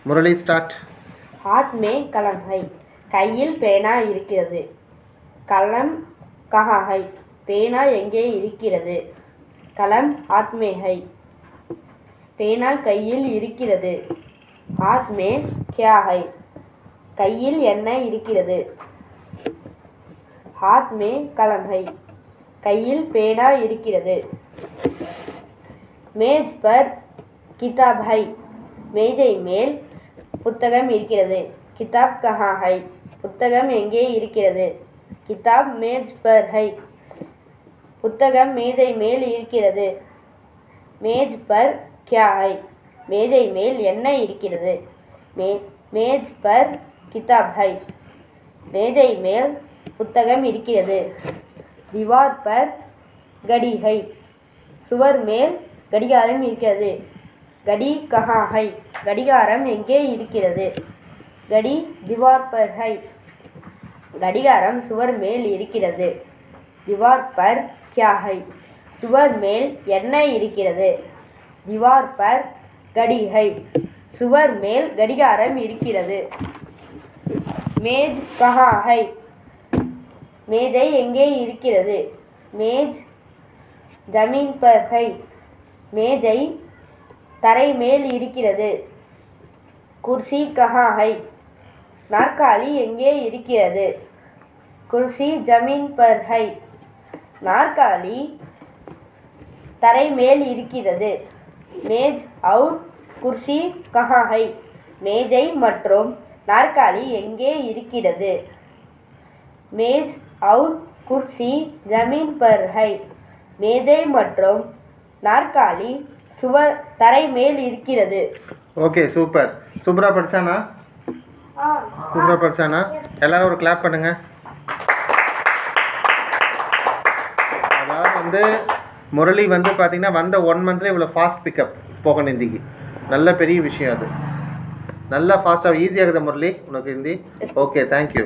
Murali start. हाथ में कलम है, கையில் பேனா இருக்கிறது. कलम कहाँ है, பேனா எங்கே இருக்கிறது. कलम हाथ में है, பேனா கையில் இருக்கிறது. हाथ में क्या है, கையில் என்ன இருக்கிறது. हाथ में कलम है, கையில் பேனா இருக்கிறது. मेज पर किताब है, மேஜை மேல் புத்தகம் இருக்கிறது. किताब कहाँ है, புத்தகம் எங்கே இருக்கிறது. किताब मेज पर है, புத்தகம் மேஜை மேல் இருக்கிறது. मेज पर क्या है, மேஜை மேல் என்ன இருக்கிறது. मेज पर किताब है, மேஜை மேல் புத்தகம் இருக்கிறது. दीवार पर घड़ी है, சுவர் மேல் கடிகாரம் இருக்கிறது. घड़ी कहाँ है, கடிகாரம் எங்கே இருக்கிறது. घड़ी दीवार पर है, கடிகாரம் சுவர் மேல் இருக்கிறது. दीवार पर क्या है, சுவர் மேல் என்ன இருக்கிறது. दीवार पर घड़ी है, சுவர் மேல் கடிகாரம் இருக்கிறது. मेज कहाँ है, மேஜை எங்கே இருக்கிறது. मेज जमीन पर है, மேஜை தரை மேல் இருக்கிறது. कुर्सी कहाँ है, நாற்காலி எங்கே இருக்கிறது. कुर्सी जमीन पर है, நாற்காலி தரை மேல் இருக்கிறது. मेज और कुर्सी कहाँ है, மேஜை மற்றும் நாற்காலி எங்கே இருக்கிறது. मेज और कुर्सी जमीन पर है, மேஜை மற்றும் நாற்காலி சுவர் தரை மேல் இருக்கிறது. Okay, super. சூப்பராக படிச்சானா? சூப்பராக படிச்சானா? எல்லாரும் ஒரு கிளாப் பண்ணுங்க. அதாவது முரளி பார்த்தீங்கன்னா வந்த 1 மந்த்ல இவ்வளோ ஃபாஸ்ட் பிக்கப் ஸ்போக்கன் ஹிந்திக்கு. நல்ல பெரிய விஷயம் அது. நல்லா ஃபாஸ்ட்டாக ஈஸியாகுது முரளி உனக்கு ஹிந்தி. Okay, thank you.